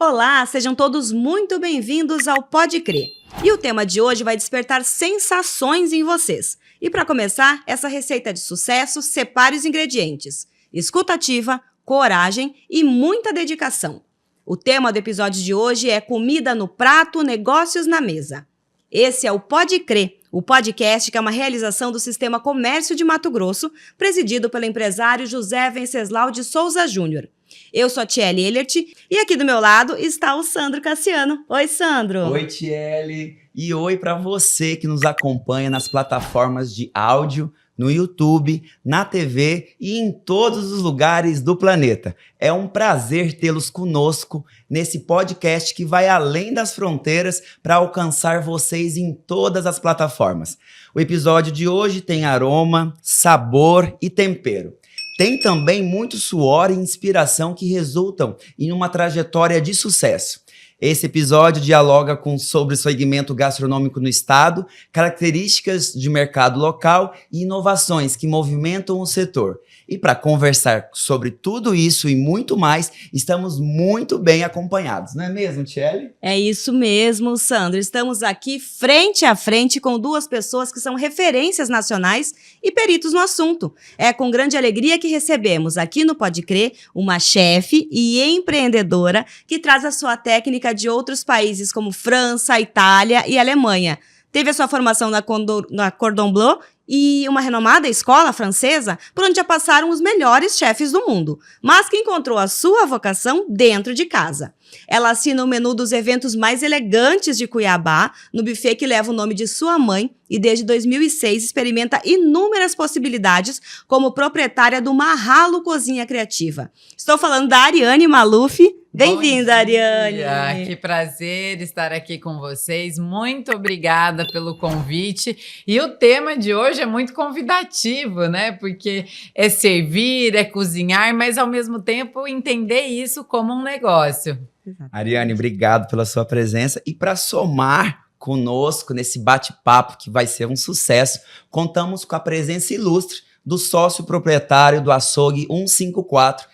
Olá, sejam todos muito bem-vindos ao Pode Crer. E o tema de hoje vai despertar sensações em vocês. E para começar, essa receita de sucesso, separe os ingredientes: escuta ativa, coragem e muita dedicação. O tema do episódio de hoje é comida no prato, negócios na mesa. Esse é o Pode Crer, o podcast que é uma realização do Sistema Comércio de Mato Grosso, presidido pelo empresário José Venceslau de Souza Júnior. Eu sou a Tiele Ehlert e aqui do meu lado está o Sandro Cassiano. Oi, Sandro. Oi, Tiele. E oi para você que nos acompanha nas plataformas de áudio, no YouTube, na TV e em todos os lugares do planeta. É um prazer tê-los conosco nesse podcast que vai além das fronteiras para alcançar vocês em todas as plataformas. O episódio de hoje tem aroma, sabor e tempero. Tem também muito suor e inspiração que resultam em uma trajetória de sucesso. Esse episódio dialoga sobre o segmento gastronômico no estado, características de mercado local e inovações que movimentam o setor. E para conversar sobre tudo isso e muito mais, estamos muito bem acompanhados, não é mesmo, Tiele? É isso mesmo, Sandro. Estamos aqui frente a frente com duas pessoas que são referências nacionais e peritos no assunto. É com grande alegria que recebemos aqui no Pode Crer uma chefe e empreendedora que traz a sua técnica de outros países como França, Itália e Alemanha. Teve a sua formação na Cordon Bleu e uma renomada escola francesa, por onde já passaram os melhores chefes do mundo, mas que encontrou a sua vocação dentro de casa. Ela assina o menu dos eventos mais elegantes de Cuiabá, no buffet que leva o nome de sua mãe, e desde 2006 experimenta inúmeras possibilidades como proprietária do Marralo Cozinha Criativa. Estou falando da Ariane Maluf. Bem-vinda, Ariane! Que prazer estar aqui com vocês. Muito obrigada pelo convite. E o tema de hoje é muito convidativo, né? Porque é servir, é cozinhar, mas ao mesmo tempo entender isso como um negócio. Ariane, obrigado pela sua presença. E para somar conosco nesse bate-papo que vai ser um sucesso, contamos com a presença ilustre do sócio proprietário do Açougue 154,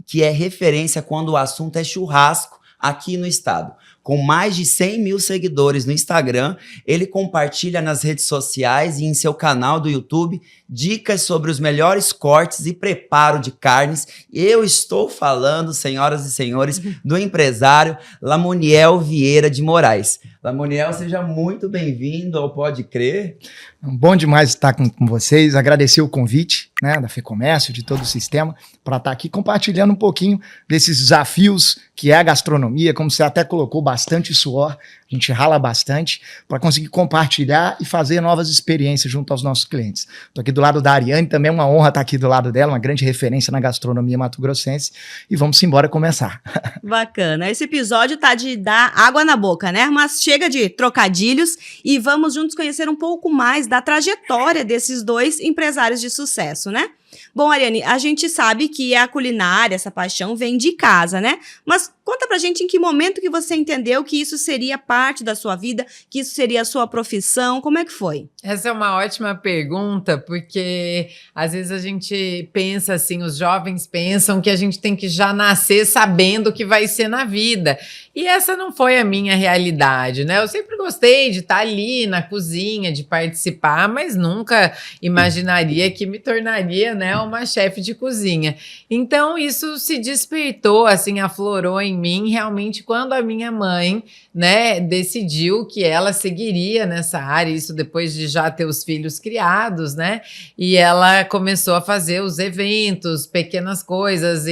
que é referência quando o assunto é churrasco aqui no estado. Com mais de 100 mil seguidores no Instagram, ele compartilha nas redes sociais e em seu canal do YouTube dicas sobre os melhores cortes e preparo de carnes. Eu estou falando, senhoras e senhores, do empresário Lamoniel Vieira de Moraes. Lamoniel, seja muito bem-vindo ao Pode Crer. Bom demais estar com vocês, agradecer o convite, né, da FEComércio, de todo o sistema, para estar aqui compartilhando um pouquinho desses desafios que é a gastronomia, como você até colocou, bastante suor, a gente rala bastante para conseguir compartilhar e fazer novas experiências junto aos nossos clientes. Estou aqui do lado da Ariane, também é uma honra estar aqui do lado dela, uma grande referência na gastronomia mato-grossense, e vamos embora começar. Bacana, esse episódio tá de dar água na boca, né? Mas chega de trocadilhos e vamos juntos conhecer um pouco mais da trajetória desses dois empresários de sucesso, né? Bom, Ariane, a gente sabe que a culinária, essa paixão, vem de casa, né? Mas conta pra gente em que momento que você entendeu que isso seria parte da sua vida, que isso seria a sua profissão, como é que foi? Essa é uma ótima pergunta, porque às vezes a gente pensa assim, os jovens pensam que a gente tem que já nascer sabendo o que vai ser na vida. E essa não foi a minha realidade, né? Eu sempre gostei de estar ali na cozinha, de participar, mas nunca imaginaria que me tornaria, né, uma chefe de cozinha. Então isso se despertou, assim, aflorou em mim realmente quando a minha mãe, né, decidiu que ela seguiria nessa área, isso depois de já ter os filhos criados, né, e ela começou a fazer os eventos, pequenas coisas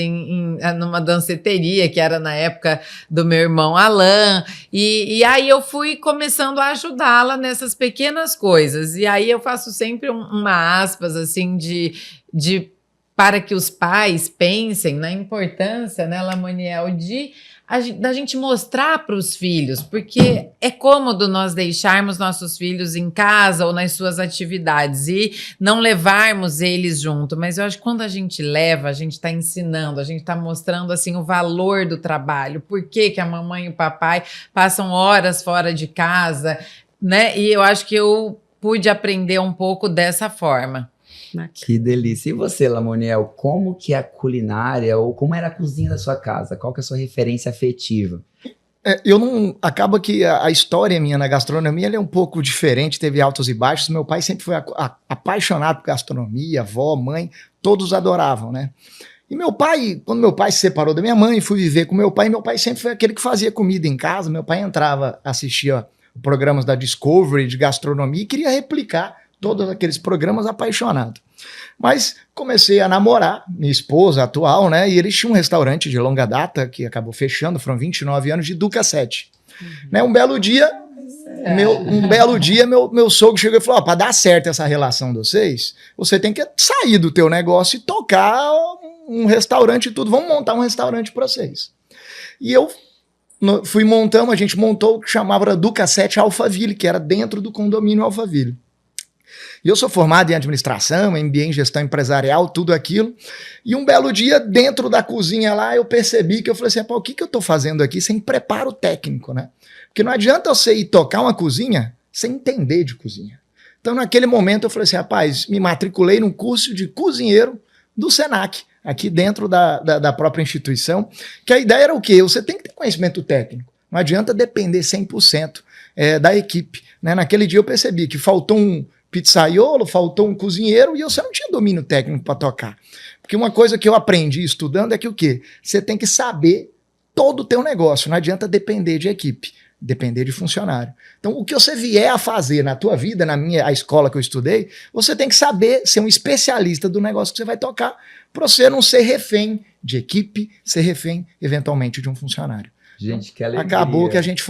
numa danceteria, que era na época do meu irmão Alan, e aí eu fui começando a ajudá-la nessas pequenas coisas, e aí eu faço sempre uma aspas, assim, para que os pais pensem na importância, né, Lamoniel, da gente mostrar para os filhos, porque é cômodo nós deixarmos nossos filhos em casa ou nas suas atividades e não levarmos eles junto, mas eu acho que quando a gente leva, a gente está ensinando, a gente está mostrando assim o valor do trabalho, por que a mamãe e o papai passam horas fora de casa, né, e eu acho que eu pude aprender um pouco dessa forma. Que delícia. E você, Lamoniel, como que é a culinária ou como era a cozinha da sua casa? Qual que é a sua referência afetiva? Acaba que a história minha na gastronomia ela é um pouco diferente, teve altos e baixos. Meu pai sempre foi apaixonado por gastronomia, avó, mãe, todos adoravam, né? E meu pai, quando meu pai se separou da minha mãe, fui viver com meu pai sempre foi aquele que fazia comida em casa. Meu pai entrava, assistia programas da Discovery de gastronomia e queria replicar todos aqueles programas apaixonado. Mas comecei a namorar minha esposa atual, né? E eles tinham um restaurante de longa data que acabou fechando, foram 29 anos, de Duca 7. Né? Um belo dia, meu sogro chegou e falou: para dar certo essa relação de vocês, você tem que sair do teu negócio e tocar um restaurante e tudo. Vamos montar um restaurante para vocês. E eu a gente montou o que chamava Duca 7 Alphaville, que era dentro do condomínio Alphaville. E eu sou formado em administração, MBA em gestão empresarial, tudo aquilo. E um belo dia, dentro da cozinha lá, eu percebi que eu falei assim: o que eu estou fazendo aqui sem preparo técnico, né? Porque não adianta você ir tocar uma cozinha sem entender de cozinha. Então, naquele momento, eu falei assim: rapaz, me matriculei num curso de cozinheiro do Senac, aqui dentro da própria instituição, que a ideia era o quê? Você tem que ter conhecimento técnico. Não adianta depender 100% da equipe. Né? Naquele dia eu percebi que faltou um pizzaiolo, faltou um cozinheiro e você não tinha domínio técnico para tocar. Porque uma coisa que eu aprendi estudando é que o quê? Você tem que saber todo o teu negócio, não adianta depender de equipe, depender de funcionário. Então, o que você vier a fazer na tua vida, a escola que eu estudei, você tem que saber ser um especialista do negócio que você vai tocar, para você não ser refém de equipe, ser refém, eventualmente, de um funcionário. Gente, que alegria. Acabou que a gente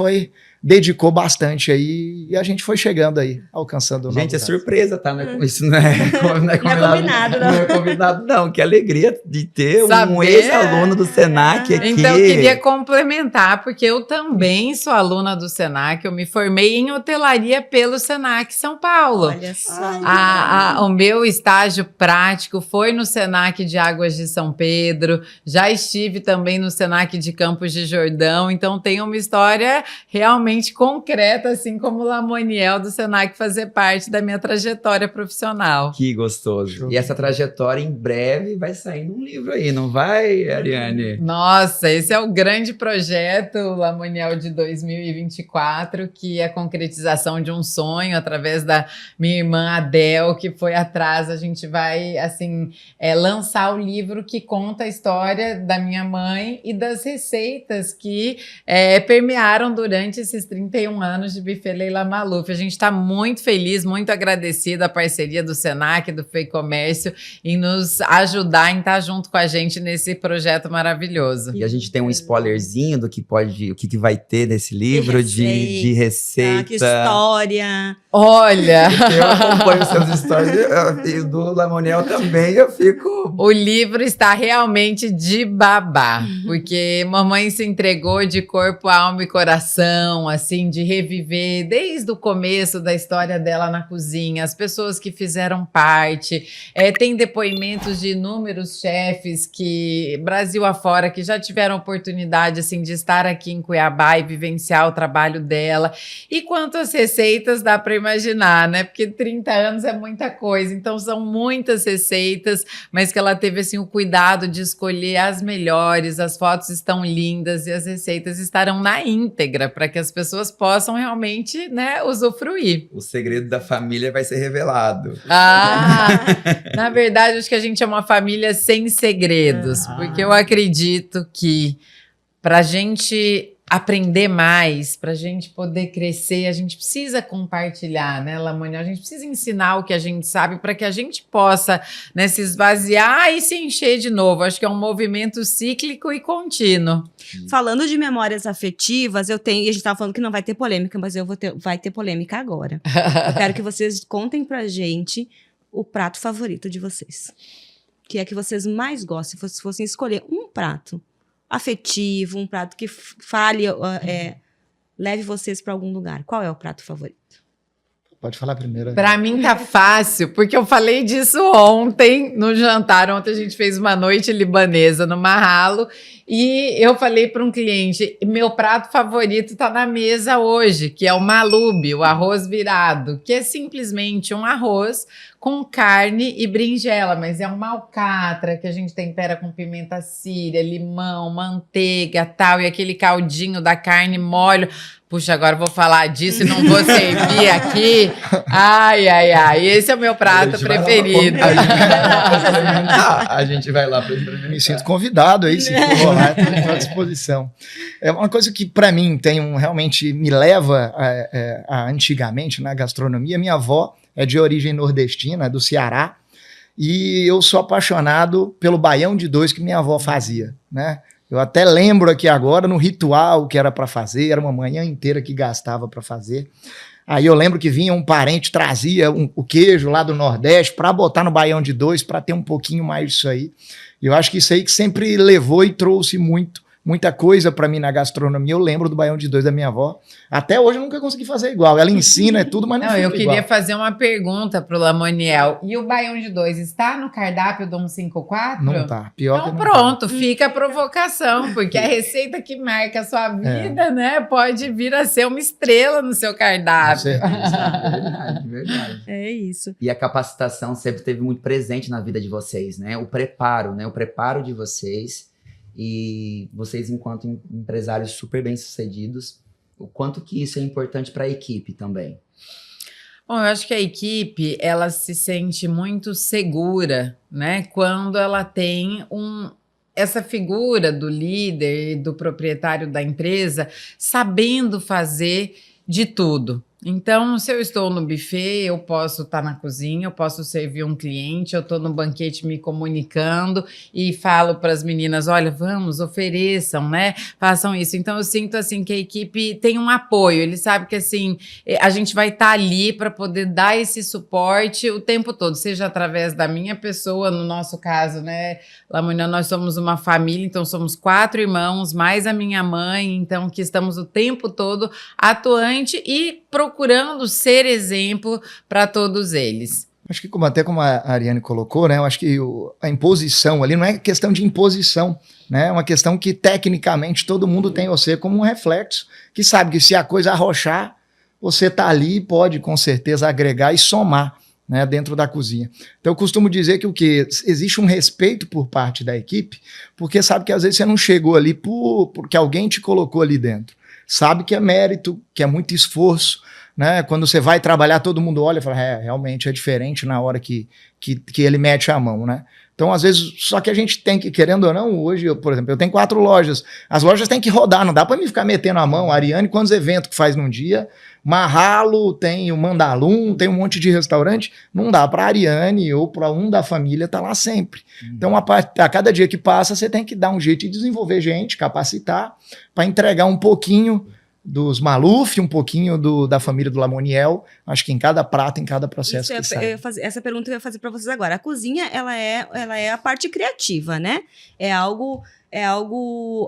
dedicou bastante aí e a gente foi chegando aí, alcançando o nosso. Gente, é surpresa, tá? Isso não é combinado, não. Não é combinado, não. Que alegria de ter um ex-aluno do Senac aqui. Então, eu queria complementar, porque eu também sou aluna do Senac. Eu me formei em hotelaria pelo Senac São Paulo. Olha só. O meu estágio prático foi no Senac de Águas de São Pedro. Já estive também no Senac de Campos de Jordão. Então, tem uma história realmente concreta, assim como o Lamoniel do Senac fazer parte da minha trajetória profissional. Que gostoso. E essa trajetória em breve vai sair num livro aí, não vai, Ariane? Nossa, esse é o grande projeto Lamoniel de 2024, que é a concretização de um sonho através da minha irmã Adel, que foi atrás. A gente vai, assim, lançar o livro que conta a história da minha mãe e das receitas que permearam durante esses 31 anos de Buffet Leila Maluf. A gente está muito feliz, muito agradecida à parceria do Senac, do FEComércio, em nos ajudar, em estar junto com a gente nesse projeto maravilhoso. E a gente tem um spoilerzinho do que o que vai ter nesse livro de receita. Que história. Olha! Eu acompanho seus stories e do Lamoniel também, eu fico... O livro está realmente de babá, porque mamãe se entregou de corpo, alma e coração, assim, de reviver desde o começo da história dela na cozinha, as pessoas que fizeram parte. Tem depoimentos de inúmeros chefes que, Brasil afora, que já tiveram oportunidade, assim, de estar aqui em Cuiabá e vivenciar o trabalho dela. E quanto às receitas, dá para imaginar, né? Porque 30 anos é muita coisa, então são muitas receitas, mas que ela teve, assim, o cuidado de escolher as melhores, as fotos estão lindas e as receitas estarão na íntegra, para que as pessoas possam realmente, né, usufruir. O segredo da família vai ser revelado. Na verdade, acho que a gente é uma família sem segredos, porque eu acredito que para a gente aprender mais, para a gente poder crescer, a gente precisa compartilhar, né, Lamoniel? A gente precisa ensinar o que a gente sabe para que a gente possa, né, se esvaziar e se encher de novo. Acho que é um movimento cíclico e contínuo. Falando de memórias afetivas, e a gente estava falando que não vai ter polêmica, mas vai ter polêmica agora. Eu quero que vocês contem pra gente o prato favorito de vocês. Que é que vocês mais gostam, se fossem escolher um prato afetivo, um prato que leve vocês para algum lugar. Qual é o prato favorito? Pode falar primeiro. Para mim tá fácil, porque eu falei disso ontem no jantar. Ontem a gente fez uma noite libanesa no Mahalo E eu falei para um cliente, meu prato favorito está na mesa hoje, que é o malube, o arroz virado, que é simplesmente um arroz com carne e berinjela, mas é uma alcatra que a gente tempera com pimenta síria, limão, manteiga, tal, e aquele caldinho da carne molho. Puxa, agora eu vou falar disso e não vou servir aqui. Ai, ai, ai. Esse é o meu prato preferido. A gente vai lá para me sinto convidado aí, se for lá, estou à disposição. É uma coisa que para mim realmente me leva a antigamente na gastronomia. Minha avó é de origem nordestina, do Ceará, e eu sou apaixonado pelo baião de dois que minha avó fazia, né? Eu até lembro aqui agora no ritual que era para fazer, era uma manhã inteira que gastava para fazer. Aí eu lembro que vinha um parente, trazia o queijo lá do Nordeste para botar no baião de dois, para ter um pouquinho mais disso aí. E eu acho que isso aí que sempre levou e trouxe muita coisa para mim na gastronomia. Eu lembro do baião de dois da minha avó. Até hoje eu nunca consegui fazer igual. Ela ensina é tudo, mas não eu fica queria igual. fazer uma pergunta pro Lamoniel. E o baião de dois está no cardápio do 154? Não tá. Pior então que não pronto, fica a provocação, porque a receita que marca a sua vida, né, pode vir a ser uma estrela no seu cardápio. Verdade, verdade. É isso. E a capacitação sempre esteve muito presente na vida de vocês, né? O preparo, né? O preparo de vocês e vocês enquanto empresários super bem-sucedidos, o quanto que isso é importante para a equipe também. Bom, eu acho que a equipe, ela se sente muito segura, né? Quando ela tem essa figura do líder, do proprietário da empresa, sabendo fazer de tudo. Então, se eu estou no buffet, eu posso estar na cozinha, eu posso servir um cliente, eu estou no banquete me comunicando e falo para as meninas, olha, vamos, ofereçam, né? Façam isso. Então, eu sinto, assim, que a equipe tem um apoio. Ele sabe que, assim, a gente vai estar ali para poder dar esse suporte o tempo todo, seja através da minha pessoa, no nosso caso, né? Lamoniel, nós somos uma família, então somos 4 irmãos, mais a minha mãe, então, que estamos o tempo todo atuante e procurando ser exemplo para todos eles. Acho que até como a Ariane colocou, né? Eu acho que a imposição ali não é questão de imposição, né? É uma questão que tecnicamente todo mundo tem você como um reflexo, que sabe que se a coisa arrochar, você tá ali e pode com certeza agregar e somar, né, dentro da cozinha. Então eu costumo dizer que existe um respeito por parte da equipe, porque sabe que às vezes você não chegou ali porque alguém te colocou ali dentro. Sabe que é mérito, que é muito esforço, né? Quando você vai trabalhar, todo mundo olha e fala, realmente é diferente na hora que ele mete a mão, né? Então, às vezes, só que a gente tem que, querendo ou não, hoje, por exemplo, eu tenho 4 lojas, as lojas têm que rodar, não dá para mim ficar metendo a mão. A Ariane, quantos eventos que faz num dia? Marralo, tem o Mandalum, tem um monte de restaurante, não dá para a Ariane ou para um da família estar lá sempre. Então, a cada dia que passa, você tem que dar um jeito de desenvolver gente, capacitar, para entregar um pouquinho dos Maluf, um pouquinho da família do Lamoniel, acho que em cada prato, em cada processo que sai. Essa pergunta eu ia fazer para vocês agora. A cozinha, ela é a parte criativa, né? É algo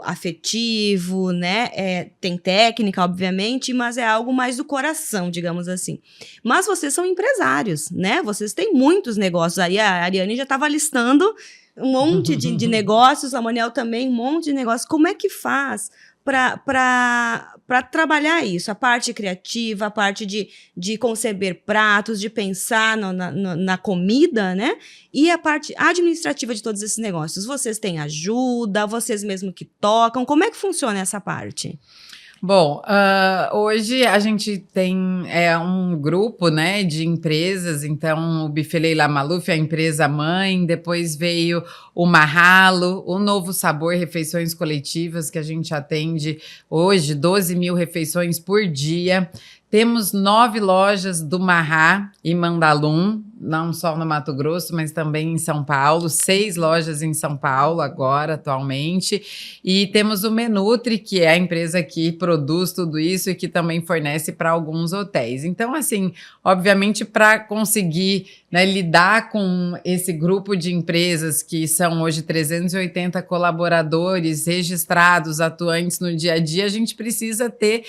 afetivo, né? Tem técnica, obviamente, mas é algo mais do coração, digamos assim. Mas vocês são empresários, né? Vocês têm muitos negócios. Aí a Ariane já estava listando um monte de negócios, o Lamoniel também, um monte de negócios. Como é que faz para trabalhar isso, a parte criativa, a parte de conceber pratos, de pensar na comida, né? E a parte administrativa de todos esses negócios. Vocês têm ajuda, vocês mesmo que tocam, como é que funciona essa parte? Bom, hoje a gente tem um grupo, né, de empresas, então o Buffet Leila Maluf é a empresa mãe, depois veio o Marralo, o Novo Sabor Refeições Coletivas, que a gente atende hoje 12 mil refeições por dia. Temos 9 lojas do Marrá e Mandalum, não só no Mato Grosso, mas também em São Paulo, 6 lojas em São Paulo agora, atualmente, e temos o Menutri, que é a empresa que produz tudo isso e que também fornece para alguns hotéis. Então, assim, obviamente, para conseguir, né, lidar com esse grupo de empresas que são hoje 380 colaboradores registrados, atuantes no dia a dia, a gente precisa ter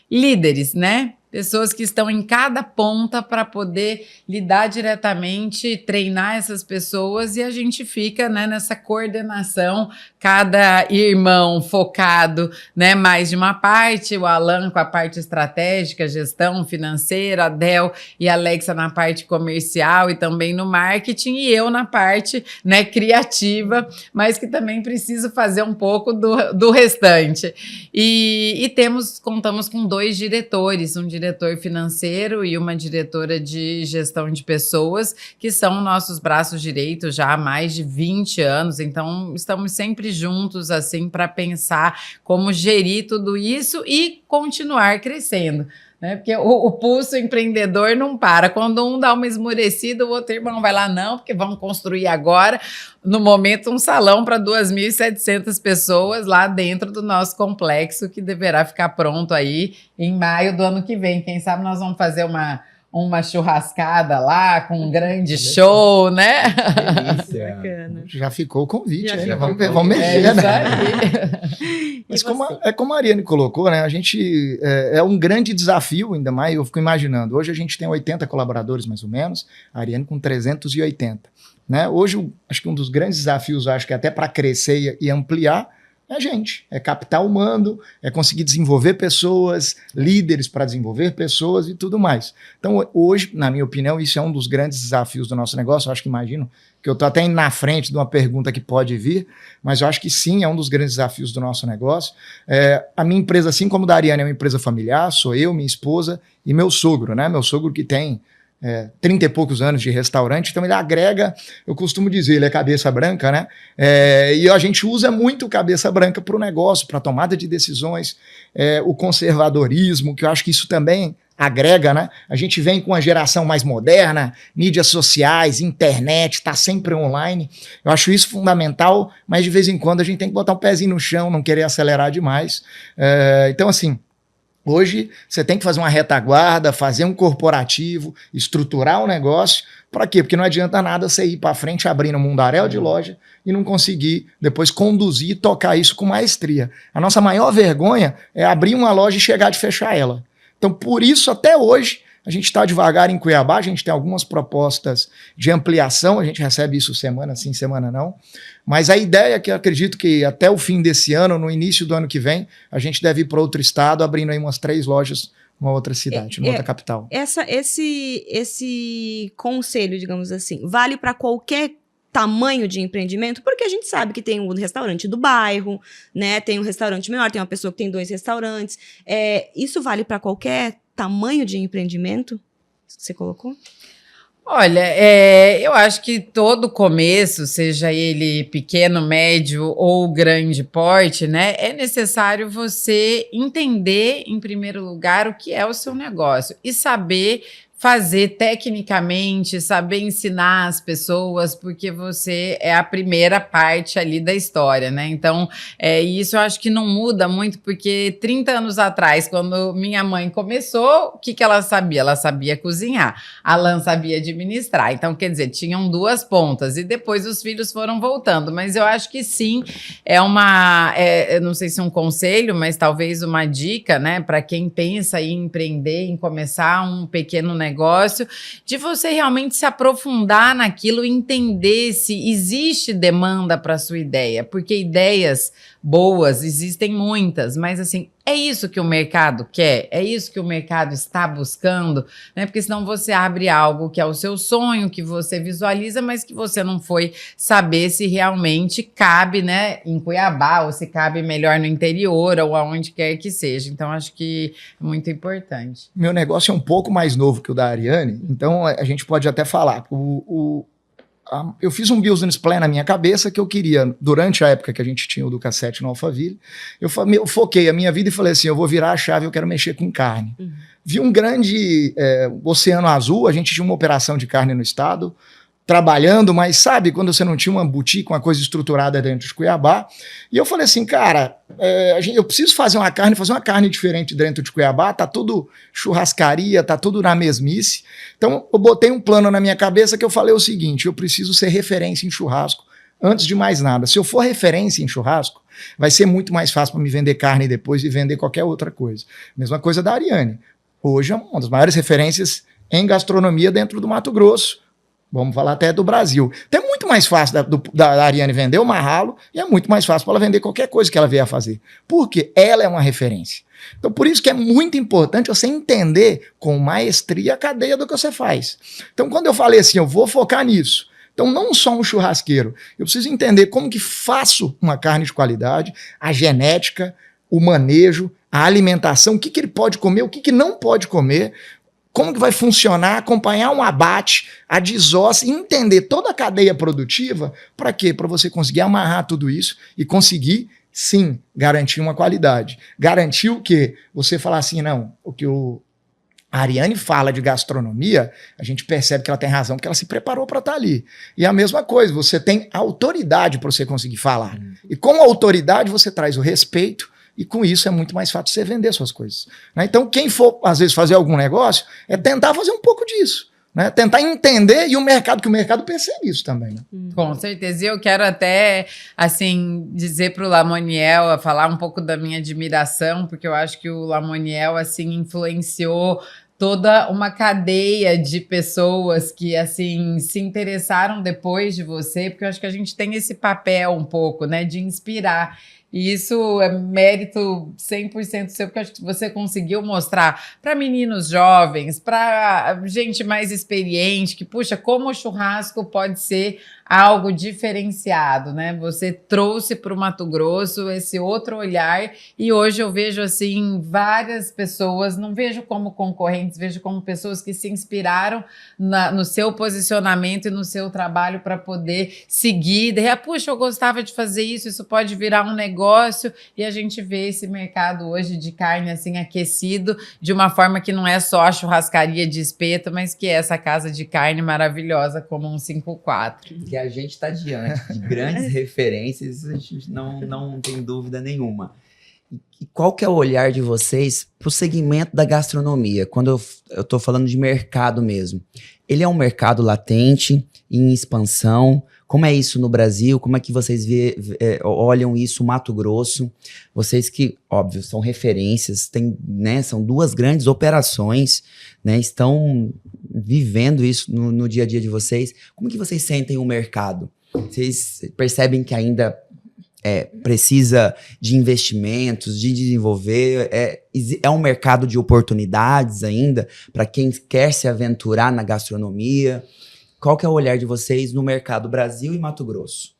líderes, né? pessoas que estão em cada ponta para poder lidar diretamente, treinar essas pessoas, e a gente fica, né, nessa coordenação, cada irmão focado, né, mais de uma parte, o Alan com a parte estratégica, gestão financeira, a Del e a Alexa na parte comercial e também no marketing, e eu na parte, né, criativa, mas que também preciso fazer um pouco do restante. E contamos com 2 diretores, um diretor financeiro e uma diretora de gestão de pessoas, que são nossos braços direitos já há mais de 20 anos, então estamos sempre juntos assim para pensar como gerir tudo isso e continuar crescendo. Né? Porque o pulso empreendedor não para. Quando um dá uma esmorecida, o outro irmão vai lá, não, porque vamos construir agora, no momento, um salão para 2.700 pessoas lá dentro do nosso complexo, que deverá ficar pronto aí em maio do ano que vem. Quem sabe nós vamos fazer uma churrascada lá, com um grande show, né? Delícia. Bacana. Já ficou o convite, Já né? ficou Vamos, o convite. vamos mexer, É isso né? aí. Mas E como, você? como a Ariane colocou, né? A gente é um grande desafio, ainda mais, eu fico imaginando. Hoje a gente tem 80 colaboradores, mais ou menos, a Ariane com 380. Né? Hoje, acho que um dos grandes desafios, acho que até para crescer e ampliar, é a gente, é capital humano, é conseguir desenvolver pessoas, líderes para desenvolver pessoas e tudo mais. Então, hoje, na minha opinião, isso é um dos grandes desafios do nosso negócio. Eu acho que imagino que eu estou até indo na frente de uma pergunta que pode vir, mas eu acho que sim, é um dos grandes desafios do nosso negócio. A minha empresa, assim como a da Ariane, é uma empresa familiar, sou eu, minha esposa e meu sogro, né? Meu sogro que tem 30 e poucos anos de restaurante, então ele agrega, eu costumo dizer, ele é cabeça branca, né? E a gente usa muito cabeça branca para o negócio, para a tomada de decisões, o conservadorismo, que eu acho que isso também agrega, né? A gente vem com uma geração mais moderna, mídias sociais, internet, está sempre online. Eu acho isso fundamental, mas de vez em quando a gente tem que botar um pezinho no chão, não querer acelerar demais. Então, assim, hoje, você tem que fazer uma retaguarda, fazer um corporativo, estruturar o negócio. Para quê? Porque não adianta nada você ir para frente abrindo um mundaréu de loja e não conseguir depois conduzir e tocar isso com maestria. A nossa maior vergonha é abrir uma loja e chegar de fechar ela. Então, por isso, até hoje, a gente está devagar em Cuiabá, a gente tem algumas propostas de ampliação, a gente recebe isso semana sim, semana não, mas a ideia é que eu acredito que até o fim desse ano, no início do ano que vem, a gente deve ir para outro estado, abrindo aí umas 3 lojas numa outra cidade, numa outra capital. Esse conselho, digamos assim, vale para qualquer tamanho de empreendimento, porque a gente sabe que tem um restaurante do bairro, né? Tem um restaurante menor, tem uma pessoa que tem 2 restaurantes. Isso vale para qualquer tamanho de empreendimento? Você colocou? Olha, eu acho que todo começo, seja ele pequeno, médio ou grande porte, né, é necessário você entender, em primeiro lugar, o que é o seu negócio e saber fazer tecnicamente, saber ensinar as pessoas, porque você é a primeira parte ali da história, né? Então, isso eu acho que não muda muito, porque 30 anos atrás, quando minha mãe começou, o que ela sabia? Ela sabia cozinhar, a Alan sabia administrar, então, quer dizer, tinham 2 pontas, e depois os filhos foram voltando, mas eu acho que sim, eu não sei se um conselho, mas talvez uma dica, né, para quem pensa em empreender, em começar um pequeno negócio, de você realmente se aprofundar naquilo e entender se existe demanda para a sua ideia, porque ideias boas existem muitas, mas assim, é isso que o mercado quer, é isso que o mercado está buscando, né? Porque senão você abre algo que é o seu sonho, que você visualiza, mas que você não foi saber se realmente cabe, né, em Cuiabá, ou se cabe melhor no interior, ou aonde quer que seja. Então, acho que é muito importante. Meu negócio é um pouco mais novo que o da Ariane, então a gente pode até falar. Eu fiz um business plan na minha cabeça que eu queria, durante a época que a gente tinha o Duca 7 no Alphaville, eu foquei a minha vida e falei assim, eu vou virar a chave, eu quero mexer com carne. Vi um grande oceano azul, a gente tinha uma operação de carne no estado, trabalhando, mas sabe, quando você não tinha uma boutique, uma coisa estruturada dentro de Cuiabá, e eu falei assim, cara, eu preciso fazer uma carne diferente dentro de Cuiabá, tá tudo churrascaria, tá tudo na mesmice, então eu botei um plano na minha cabeça que eu falei o seguinte, eu preciso ser referência em churrasco, antes de mais nada, se eu for referência em churrasco, vai ser muito mais fácil para me vender carne depois e vender qualquer outra coisa. Mesma coisa da Ariane. hoje é uma das maiores referências em gastronomia dentro do Mato Grosso. Vamos falar até do Brasil. Então é muito mais fácil da Ariane vender o Marralo e é muito mais fácil para ela vender qualquer coisa que ela vier a fazer. Porque ela é uma referência. Então por isso que é muito importante você entender com maestria a cadeia do que você faz. Então quando eu falei assim, eu vou focar nisso. Então não só um churrasqueiro. Eu preciso entender como que faço uma carne de qualidade, a genética, o manejo, a alimentação, o que ele pode comer, o que não pode comer, como que vai funcionar, acompanhar um abate, a desossa, entender toda a cadeia produtiva, para quê? Para você conseguir amarrar tudo isso e conseguir, sim, garantir uma qualidade. Garantir o quê? Você falar assim, não, o que a Ariane fala de gastronomia, a gente percebe que ela tem razão, porque ela se preparou para estar ali. E a mesma coisa, você tem autoridade para você conseguir falar. E com a autoridade você traz o respeito, e com isso é muito mais fácil você vender suas coisas. Né? Então quem for, às vezes, fazer algum negócio, é tentar fazer um pouco disso. Né? Tentar entender e o mercado percebe isso também. Né? Com certeza. E eu quero até, assim, dizer para o Lamoniel, falar um pouco da minha admiração, porque eu acho que o Lamoniel, assim, influenciou toda uma cadeia de pessoas que, assim, se interessaram depois de você, porque eu acho que a gente tem esse papel um pouco, né, de inspirar. E isso é mérito 100% seu, porque eu acho que você conseguiu mostrar para meninos jovens, para gente mais experiente, que, puxa, como o churrasco pode ser algo diferenciado, né? Você trouxe para o Mato Grosso esse outro olhar e hoje eu vejo, assim, várias pessoas, não vejo como concorrentes, vejo como pessoas que se inspiraram no seu posicionamento e no seu trabalho para poder seguir. Puxa, eu gostava de fazer isso, isso pode virar um negócio e a gente vê esse mercado hoje de carne, assim, aquecido de uma forma que não é só a churrascaria de espeto, mas que é essa casa de carne maravilhosa como um 54. Que a gente está diante de grandes referências, a gente não tem dúvida nenhuma. E qual que é o olhar de vocês para o segmento da gastronomia? Quando eu estou falando de mercado mesmo. Ele é um mercado latente, em expansão. Como é isso no Brasil? Como é que vocês olham isso no Mato Grosso? Vocês que, óbvio, são referências, né, são duas grandes operações, né, estão vivendo isso no dia a dia de vocês. Como que vocês sentem o mercado? Vocês percebem que ainda precisa de investimentos, de desenvolver? É um mercado de oportunidades ainda para quem quer se aventurar na gastronomia? Qual que é o olhar de vocês no mercado Brasil e Mato Grosso?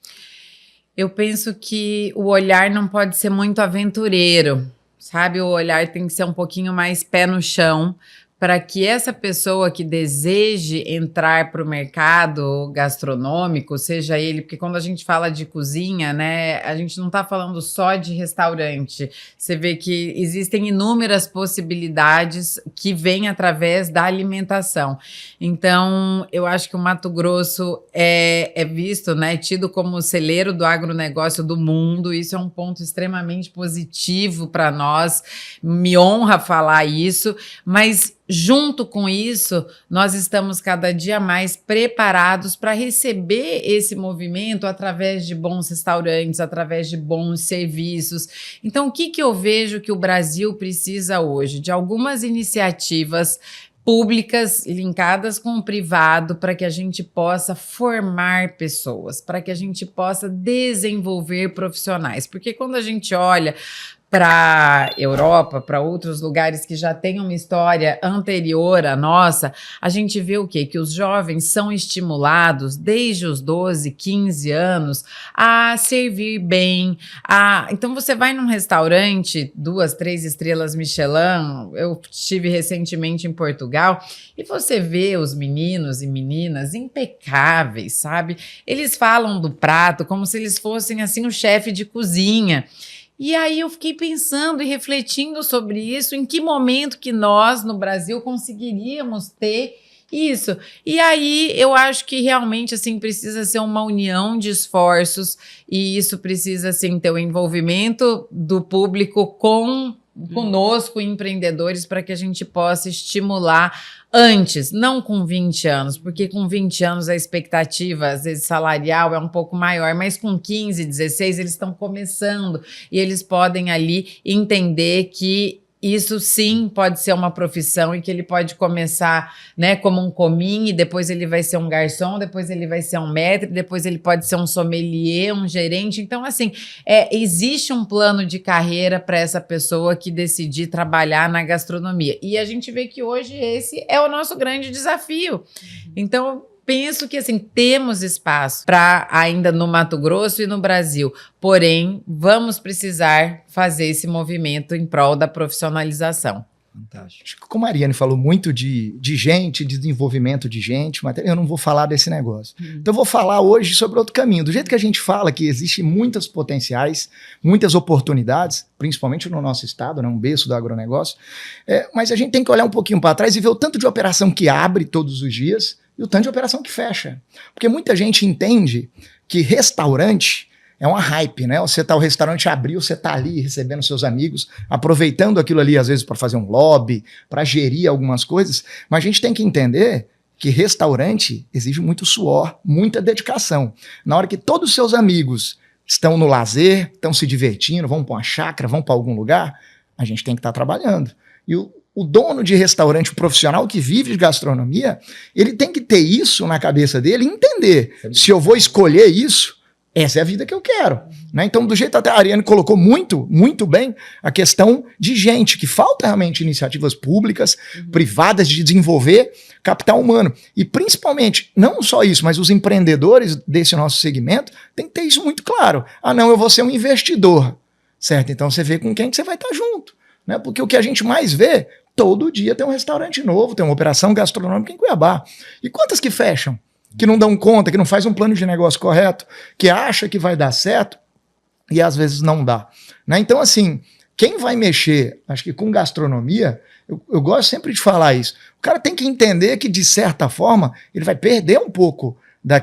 Eu penso que o olhar não pode ser muito aventureiro, sabe? O olhar tem que ser um pouquinho mais pé no chão, para que essa pessoa que deseje entrar para o mercado gastronômico, seja ele, porque quando a gente fala de cozinha, né, a gente não está falando só de restaurante. Você vê que existem inúmeras possibilidades que vêm através da alimentação. Então, eu acho que o Mato Grosso é visto, né, tido como o celeiro do agronegócio do mundo. Isso é um ponto extremamente positivo para nós. Me honra falar isso, mas junto com isso, nós estamos cada dia mais preparados para receber esse movimento através de bons restaurantes, através de bons serviços. Então, o que eu vejo que o Brasil precisa hoje? De algumas iniciativas públicas linkadas com o privado para que a gente possa formar pessoas, para que a gente possa desenvolver profissionais. Porque quando a gente olha para a Europa, para outros lugares que já têm uma história anterior à nossa, a gente vê o quê? Que os jovens são estimulados desde os 12, 15 anos a servir bem. Então você vai num restaurante, 2, 3 estrelas Michelin, eu estive recentemente em Portugal, e você vê os meninos e meninas impecáveis, sabe? Eles falam do prato como se eles fossem assim o chefe de cozinha. E aí eu fiquei pensando e refletindo sobre isso, em que momento que nós, no Brasil, conseguiríamos ter isso. E aí eu acho que realmente assim precisa ser uma união de esforços e isso precisa assim, ter o envolvimento do público conosco, empreendedores, para que a gente possa estimular antes, não com 20 anos, porque com 20 anos a expectativa, às vezes salarial, é um pouco maior, mas com 15, 16 eles estão começando e eles podem ali entender que isso sim pode ser uma profissão e que ele pode começar, né, como um comin, e depois ele vai ser um garçom, depois ele vai ser um maître, depois ele pode ser um sommelier, um gerente. Então, assim, existe um plano de carreira para essa pessoa que decidir trabalhar na gastronomia. E a gente vê que hoje esse é o nosso grande desafio. Então, penso que, assim, temos espaço para ainda no Mato Grosso e no Brasil, porém, vamos precisar fazer esse movimento em prol da profissionalização. Fantástico. Acho que como a Ariane falou muito de gente, de desenvolvimento de gente, mas eu não vou falar desse negócio. Então eu vou falar hoje sobre outro caminho. Do jeito que a gente fala que existem muitas potenciais, muitas oportunidades, principalmente no nosso estado, né, um berço do agronegócio, mas a gente tem que olhar um pouquinho para trás e ver o tanto de operação que abre todos os dias e o tanto de operação que fecha. Porque muita gente entende que restaurante é uma hype, né? Você tá, o restaurante abriu, você tá ali recebendo seus amigos, aproveitando aquilo ali, às vezes, para fazer um lobby, para gerir algumas coisas. Mas a gente tem que entender que restaurante exige muito suor, muita dedicação. Na hora que todos os seus amigos estão no lazer, estão se divertindo, vão para uma chácara, vão para algum lugar, a gente tem que estar trabalhando. E o dono de restaurante, o profissional que vive de gastronomia, ele tem que ter isso na cabeça dele e entender, se eu vou escolher isso, essa é a vida que eu quero. Né? Então, do jeito até a Ariane colocou muito, muito bem a questão de gente, que falta realmente iniciativas públicas, privadas de desenvolver capital humano. E principalmente, não só isso, mas os empreendedores desse nosso segmento têm que ter isso muito claro. Ah, não, eu vou ser um investidor. Certo? Então, você vê com quem que você vai estar junto. Né? Porque o que a gente mais vê, todo dia tem um restaurante novo, tem uma operação gastronômica em Cuiabá. E quantas que fecham? Que não dão conta, que não faz um plano de negócio correto, que acha que vai dar certo e às vezes não dá. Né? Então, assim, quem vai mexer, acho que com gastronomia, eu gosto sempre de falar isso, o cara tem que entender que, de certa forma, ele vai perder um pouco da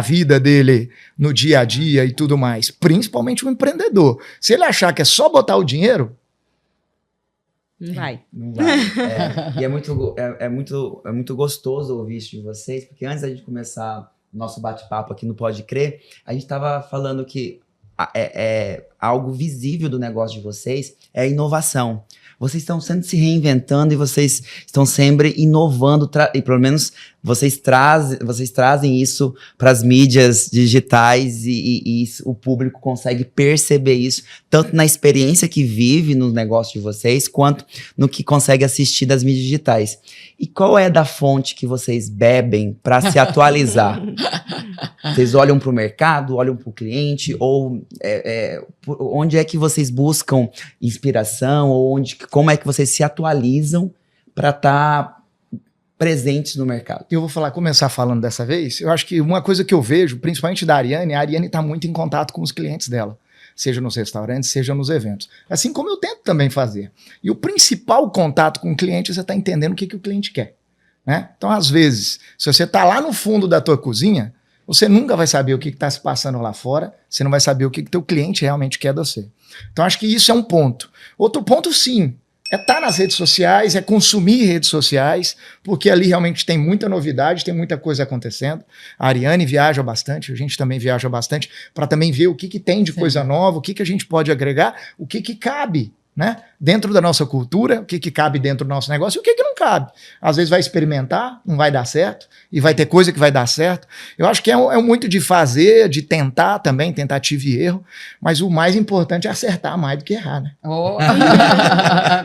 vida dele no dia a dia e tudo mais, principalmente o empreendedor. Se ele achar que é só botar o dinheiro, não vai. Não vai. E é muito gostoso ouvir isso de vocês, porque antes da gente começar o nosso bate-papo aqui no Pode Crer, a gente estava falando que algo visível do negócio de vocês é a inovação. Vocês estão sempre se reinventando e vocês estão sempre inovando, e pelo menos vocês trazem isso para as mídias digitais e o público consegue perceber isso, tanto na experiência que vive no negócio de vocês, quanto no que consegue assistir das mídias digitais. E qual é da fonte que vocês bebem para se atualizar? Vocês olham para o mercado, olham para o cliente, ou onde é que vocês buscam inspiração, ou como é que vocês se atualizam para estar presentes no mercado? Eu vou começar falando dessa vez. Eu acho que uma coisa que eu vejo, principalmente da Ariane, a Ariane está muito em contato com os clientes dela, seja nos restaurantes, seja nos eventos. Assim como eu tento também fazer. E o principal contato com o cliente é você estar entendendo o que o cliente quer. Né? Então, às vezes, se você está lá no fundo da tua cozinha, você nunca vai saber o que está se passando lá fora, você não vai saber o que teu cliente realmente quer de você. Então, acho que isso é um ponto. Outro ponto, sim, é estar nas redes sociais, é consumir redes sociais, porque ali realmente tem muita novidade, tem muita coisa acontecendo. A Ariane viaja bastante, a gente também viaja bastante, para também ver o que tem de coisa nova, o que a gente pode agregar, o que cabe, né? Dentro da nossa cultura, o que cabe dentro do nosso negócio e o que não cabe. Às vezes vai experimentar, não vai dar certo, e vai ter coisa que vai dar certo. Eu acho que é muito de fazer, de tentar também, tentativa e erro, mas o mais importante é acertar mais do que errar, né?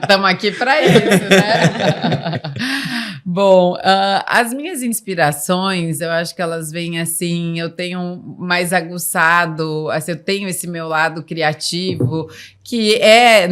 Estamos aqui para isso, né? Bom, as minhas inspirações, eu acho que elas vêm assim, eu tenho mais aguçado, assim, eu tenho esse meu lado criativo, que é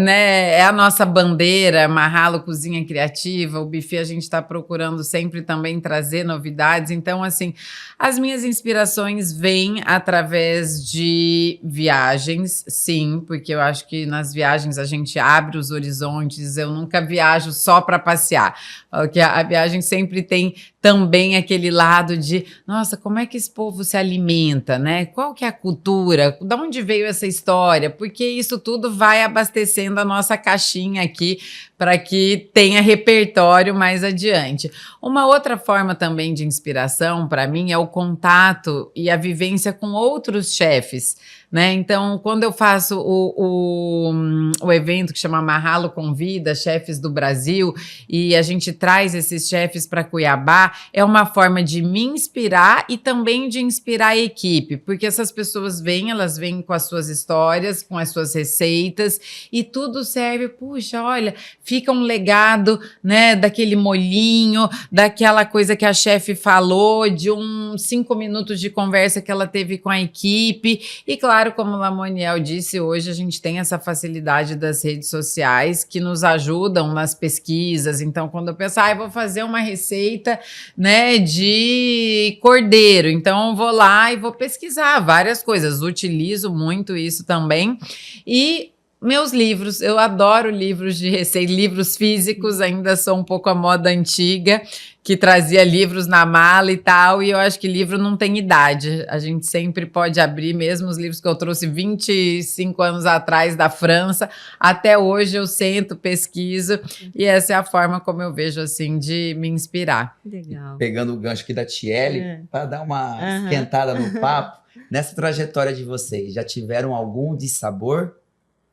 a nossa bandeira, Mahalo Cozinha Criativa, o buffet a gente está procurando sempre também trazer novidades, então assim, as minhas inspirações vêm através de viagens, sim, porque eu acho que nas viagens a gente abre os horizontes, eu nunca viajo só para passear, porque a viagem sempre tem também aquele lado de, nossa, como é que esse povo se alimenta, né? Qual que é a cultura? De onde veio essa história? Porque isso tudo vai abastecendo a nossa caixinha aqui para que tenha repertório mais adiante. Uma outra forma também de inspiração, para mim, é o contato e a vivência com outros chefes, né? Então, quando eu faço o evento que chama Mahalo Convida, Chefes do Brasil, e a gente traz esses chefes para Cuiabá, é uma forma de me inspirar e também de inspirar a equipe, porque essas pessoas vêm, elas vêm com as suas histórias, com as suas receitas, e tudo serve, puxa, olha, fica um legado, né, daquele molhinho, daquela coisa que a chefe falou, de uns 5 minutos de conversa que ela teve com a equipe, e claro, como o Lamoniel disse, hoje a gente tem essa facilidade das redes sociais que nos ajudam nas pesquisas. Então, quando eu penso, eu vou fazer uma receita, né, de cordeiro, então eu vou lá e vou pesquisar várias coisas. Utilizo muito isso também. E meus livros, eu adoro livros de receita, livros físicos, ainda sou um pouco a moda antiga, que trazia livros na mala e tal, e eu acho que livro não tem idade, a gente sempre pode abrir, mesmo os livros que eu trouxe 25 anos atrás da França, até hoje eu sento, pesquiso, e essa é a forma como eu vejo, assim, de me inspirar. Legal. Pegando o gancho aqui da Tiele, para dar uma esquentada no papo, nessa trajetória de vocês, já tiveram algum dissabor?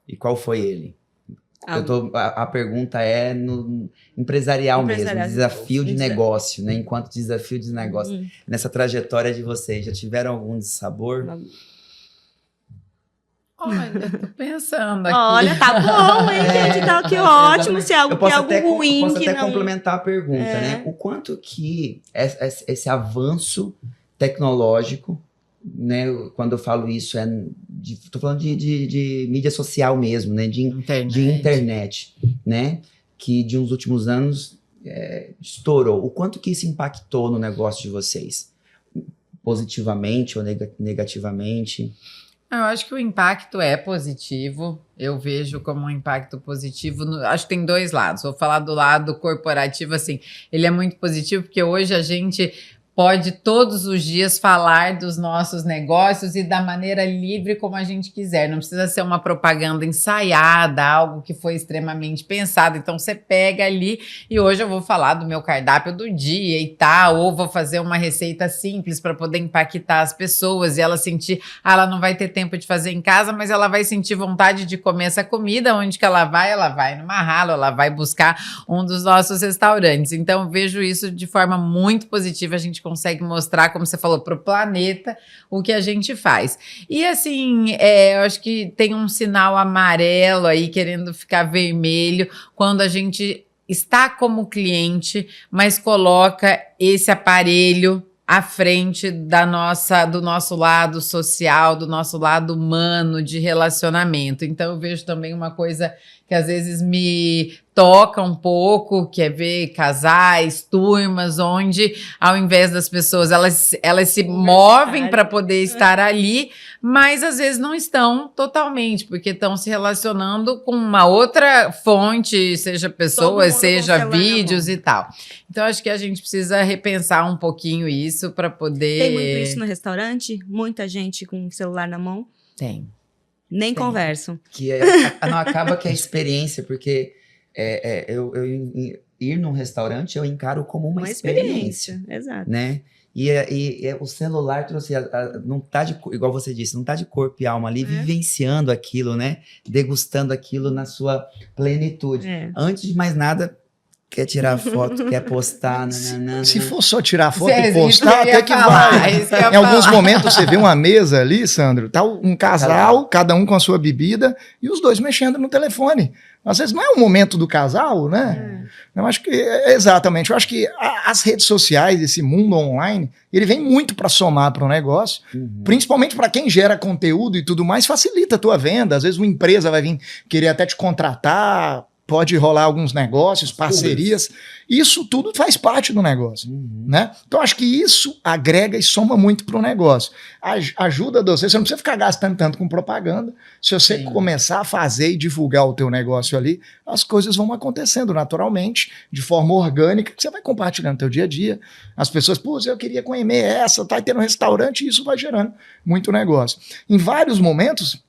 E qual foi ele? A pergunta é no empresarial mesmo, desafio de negócio, né? Enquanto desafio de negócio. Nessa trajetória de vocês, já tiveram algum dissabor? Olha, tô pensando aqui. Olha, tá bom, hein, gente? Tá que ótimo. Se é algo, posso algo ruim posso que até não... complementar a pergunta, né? O quanto que esse avanço tecnológico, né, quando eu falo isso, tô falando de mídia social mesmo, né, de internet, né, que de uns últimos anos estourou. O quanto que isso impactou no negócio de vocês? Positivamente ou negativamente? Eu acho que o impacto é positivo, eu vejo como um impacto positivo, acho que tem dois lados, vou falar do lado corporativo, assim, ele é muito positivo porque hoje a gente pode todos os dias falar dos nossos negócios e da maneira livre como a gente quiser. Não precisa ser uma propaganda ensaiada, algo que foi extremamente pensado. Então você pega ali e hoje eu vou falar do meu cardápio do dia e tal, ou vou fazer uma receita simples para poder impactar as pessoas e ela sentir, ela não vai ter tempo de fazer em casa, mas ela vai sentir vontade de comer essa comida. Onde que ela vai no Mahalo, ela vai buscar um dos nossos restaurantes. Então eu vejo isso de forma muito positiva, a gente consegue mostrar, como você falou, para o planeta o que a gente faz. E assim, eu acho que tem um sinal amarelo aí querendo ficar vermelho quando a gente está como cliente, mas coloca esse aparelho à frente do nosso lado social, do nosso lado humano de relacionamento. Então eu vejo também uma coisa que às vezes me toca um pouco, que é ver casais, turmas, onde ao invés das pessoas, elas se movem para poder estar ali, mas às vezes não estão totalmente, porque estão se relacionando com uma outra fonte, seja pessoas, seja vídeos e tal. Então acho que a gente precisa repensar um pouquinho isso para poder... Tem muito isso no restaurante? Muita gente com o celular na mão? Tem. Nem conversam. Que não acaba que é experiência, porque eu ir num restaurante eu encaro como uma experiência. Exato. Né? E o celular trouxe, não tá igual você disse, não tá de corpo e alma ali, vivenciando aquilo, né? Degustando aquilo na sua plenitude. Antes de mais nada, quer tirar foto, quer postar. Se for só tirar foto e postar, até que vai. Em alguns momentos você vê uma mesa ali, Sandro, tá um casal, cada um com a sua bebida, e os dois mexendo no telefone. Às vezes não é o momento do casal, né? Eu acho que, exatamente, eu acho que as redes sociais, esse mundo online, ele vem muito para somar para o negócio, principalmente para quem gera conteúdo e tudo mais, facilita a tua venda. Às vezes uma empresa vai vir querer até te contratar pode rolar alguns negócios, parcerias. Isso tudo faz parte do negócio, né? Então, acho que isso agrega e soma muito para o negócio. Ajuda você não precisa ficar gastando tanto com propaganda. Se você começar a fazer e divulgar o teu negócio ali, as coisas vão acontecendo naturalmente, de forma orgânica, que você vai compartilhando no teu dia a dia. As pessoas, pô, eu queria comer essa, tá tendo um restaurante, e isso vai gerando muito negócio. Em vários momentos,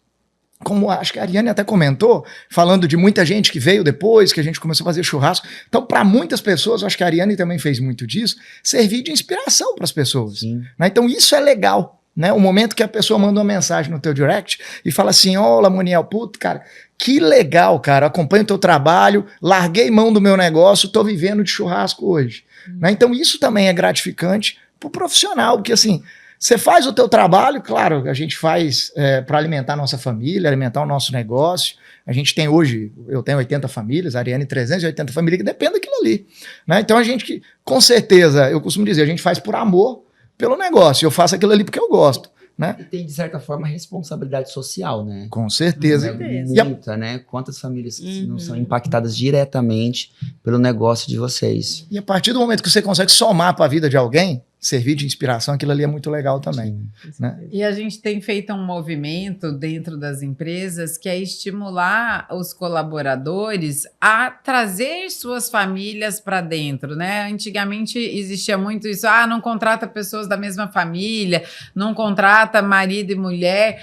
como acho que a Ariane até comentou, falando de muita gente que veio depois, que a gente começou a fazer churrasco. Então, para muitas pessoas, acho que a Ariane também fez muito disso, servir de inspiração para as pessoas. Né? Então, isso é legal. Né? O momento que a pessoa manda uma mensagem no teu direct e fala assim, ó, Lamoniel, puto, cara, que legal, cara, acompanho o teu trabalho, larguei mão do meu negócio, tô vivendo de churrasco hoje. Né? Então, isso também é gratificante pro profissional, porque assim, você faz o teu trabalho, claro, a gente faz para alimentar a nossa família, alimentar o nosso negócio. A gente tem hoje, eu tenho 80 famílias, a Ariane 380 famílias, que depende daquilo ali. Né? Então a gente, com certeza, eu costumo dizer, a gente faz por amor pelo negócio. Eu faço aquilo ali porque eu gosto. Né? E tem, de certa forma, responsabilidade social, né? Com certeza. Muita, né? Quantas famílias não são impactadas diretamente pelo negócio de vocês? E a partir do momento que você consegue somar para a vida de alguém, servir de inspiração, aquilo ali é muito legal também. Né? E a gente tem feito um movimento dentro das empresas que é estimular os colaboradores a trazer suas famílias para dentro, né? Antigamente existia muito isso, não contrata pessoas da mesma família, não contrata marido e mulher.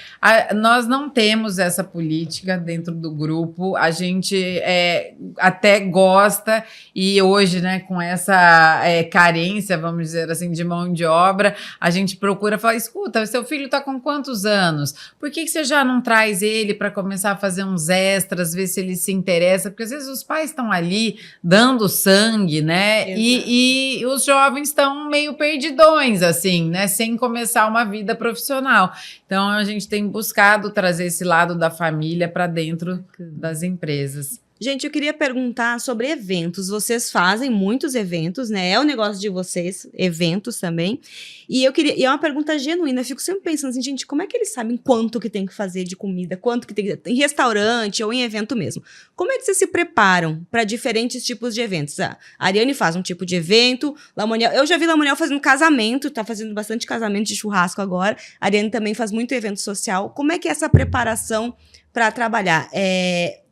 Nós não temos essa política dentro do grupo, a gente até gosta e hoje, né, com essa carência, vamos dizer assim, de mão de obra, a gente procura falar, escuta, seu filho está com quantos anos? Por que você já não traz ele para começar a fazer uns extras, ver se ele se interessa? Porque às vezes os pais estão ali dando sangue, né? E os jovens estão meio perdidões, assim, né? Sem começar uma vida profissional. Então, a gente tem buscado trazer esse lado da família para dentro das empresas. Gente, eu queria perguntar sobre eventos. Vocês fazem muitos eventos, né? É o negócio de vocês, eventos também. E é uma pergunta genuína. Eu fico sempre pensando assim, gente, como é que eles sabem quanto que tem que fazer de comida, quanto que tem que em restaurante ou em evento mesmo? Como é que vocês se preparam para diferentes tipos de eventos? A Ariane faz um tipo de evento, Lamoniel, eu já vi Lamoniel fazendo casamento, tá fazendo bastante casamento de churrasco agora. A Ariane também faz muito evento social. Como é que é essa preparação para trabalhar?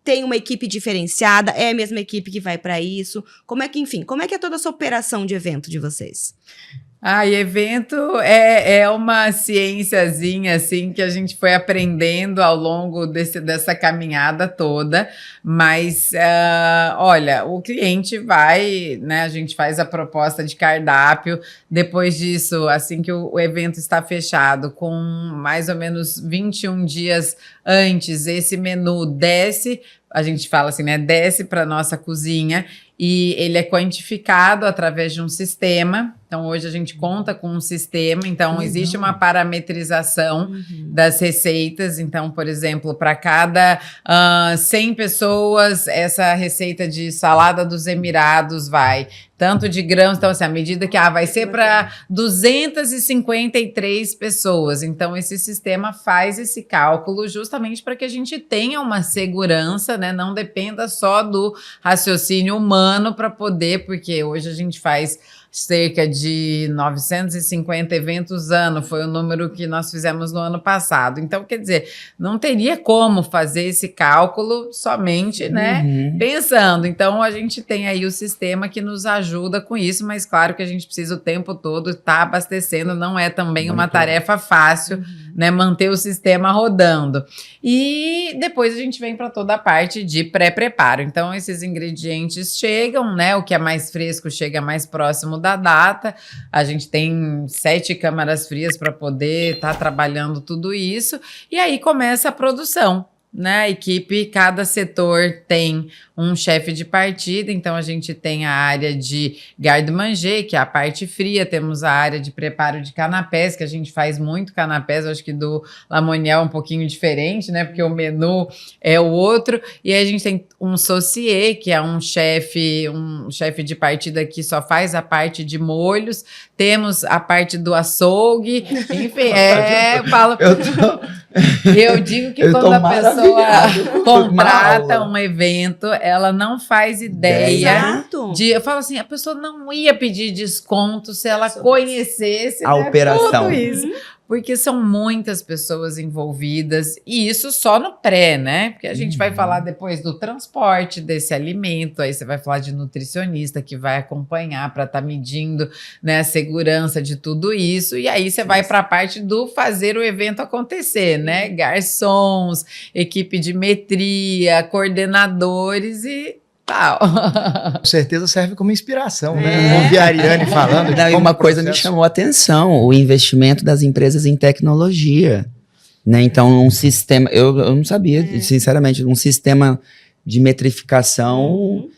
Tem uma equipe diferenciada? É a mesma equipe que vai para isso? Como é que é toda essa operação de evento de vocês? E evento é uma ciênciazinha, assim, que a gente foi aprendendo ao longo dessa caminhada toda, mas, olha, o cliente vai, né, a gente faz a proposta de cardápio, depois disso, assim que o evento está fechado, com mais ou menos 21 dias antes, esse menu desce, a gente fala assim, né, desce para a nossa cozinha, e ele é quantificado através de um sistema. Então, hoje a gente conta com um sistema. Então, existe uma parametrização das receitas. Então, por exemplo, para cada 100 pessoas, essa receita de salada dos Emirados vai tanto de grãos. Então, assim, à medida que vai ser para 253 pessoas. Então, esse sistema faz esse cálculo justamente para que a gente tenha uma segurança, né? Não dependa só do raciocínio humano para poder, porque hoje a gente faz cerca de 950 eventos ano, foi o número que nós fizemos no ano passado. Então, quer dizer, não teria como fazer esse cálculo somente, né, pensando. Então, a gente tem aí o sistema que nos ajuda com isso, mas claro que a gente precisa o tempo todo estar abastecendo, não é também uma tarefa fácil, né, manter o sistema rodando. E depois a gente vem para toda a parte de pré-preparo. Então, esses ingredientes chegam, né, o que é mais fresco chega mais próximo da data. A gente tem 7 câmaras frias para poder estar trabalhando tudo isso. E aí começa a produção, né? A equipe, cada setor tem um chefe de partida, então a gente tem a área de garde-manger, que é a parte fria, temos a área de preparo de canapés, que a gente faz muito canapés, acho que do Lamoniel é um pouquinho diferente, né, porque o menu é o outro, e aí a gente tem um saucier, que é um chefe de partida que só faz a parte de molhos, temos a parte do açougue, enfim, eu falo... Eu digo que Eu tô quando a pessoa maravilhado. contrata Uma um evento, ela não faz ideia Exato. eu falo assim, a pessoa não ia pedir desconto se ela conhecesse, A né, operação. tudo isso. Porque são muitas pessoas envolvidas, e isso só no pré, né? Porque a gente vai falar depois do transporte desse alimento, aí você vai falar de nutricionista que vai acompanhar para estar medindo, né, a segurança de tudo isso, e aí você vai para a parte do fazer o evento acontecer, né? Garçons, equipe de metria, coordenadores e tal. Com certeza serve como inspiração, né? Ouvir a Ariane falando. de Não, e como uma o coisa me processo- chamou a atenção, o investimento das empresas em tecnologia. Né? Então, um sistema... Eu não sabia, sinceramente, um sistema de metrificação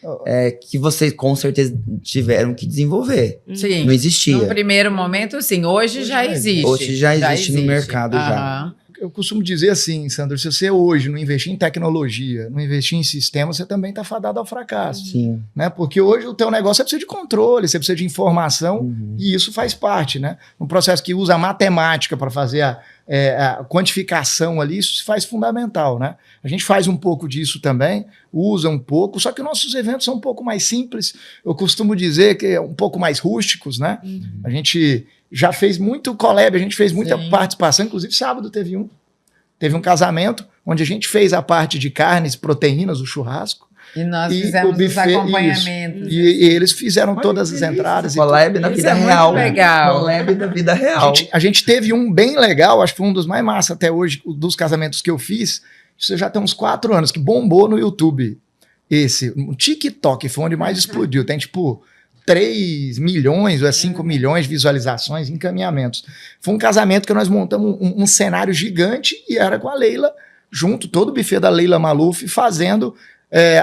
que vocês com certeza tiveram que desenvolver. Sim. Não existia. No primeiro momento, sim. Hoje já existe. Hoje já existe no mercado já. Aham. Eu costumo dizer assim, Sandro, se você hoje não investir em tecnologia, não investir em sistema, você também está fadado ao fracasso. Sim. Né? Porque hoje o teu negócio precisa de controle, você precisa de informação, e isso faz parte, né? Um processo que usa a matemática para fazer a quantificação ali, isso se faz fundamental, né? A gente faz um pouco disso também, usa um pouco, só que nossos eventos são um pouco mais simples, eu costumo dizer que é um pouco mais rústicos, né? A gente já fez muito collab, a gente fez muita Sim. participação, inclusive sábado teve um casamento onde a gente fez a parte de carnes, proteínas, o churrasco, E nós E fizemos o buffet, os acompanhamentos. e eles fizeram todas as entradas. e Collab na Isso vida é muito real. legal. Collab da vida real. A gente teve um bem legal, acho que foi um dos mais massa até hoje, dos casamentos que eu fiz. Isso já tem uns 4 anos, que bombou no YouTube. O TikTok foi onde mais explodiu. Tem tipo 3 milhões ou 5 milhões de visualizações, encaminhamentos. Foi um casamento que nós montamos um cenário gigante e era com a Leila, junto, todo o buffet da Leila Maluf, fazendo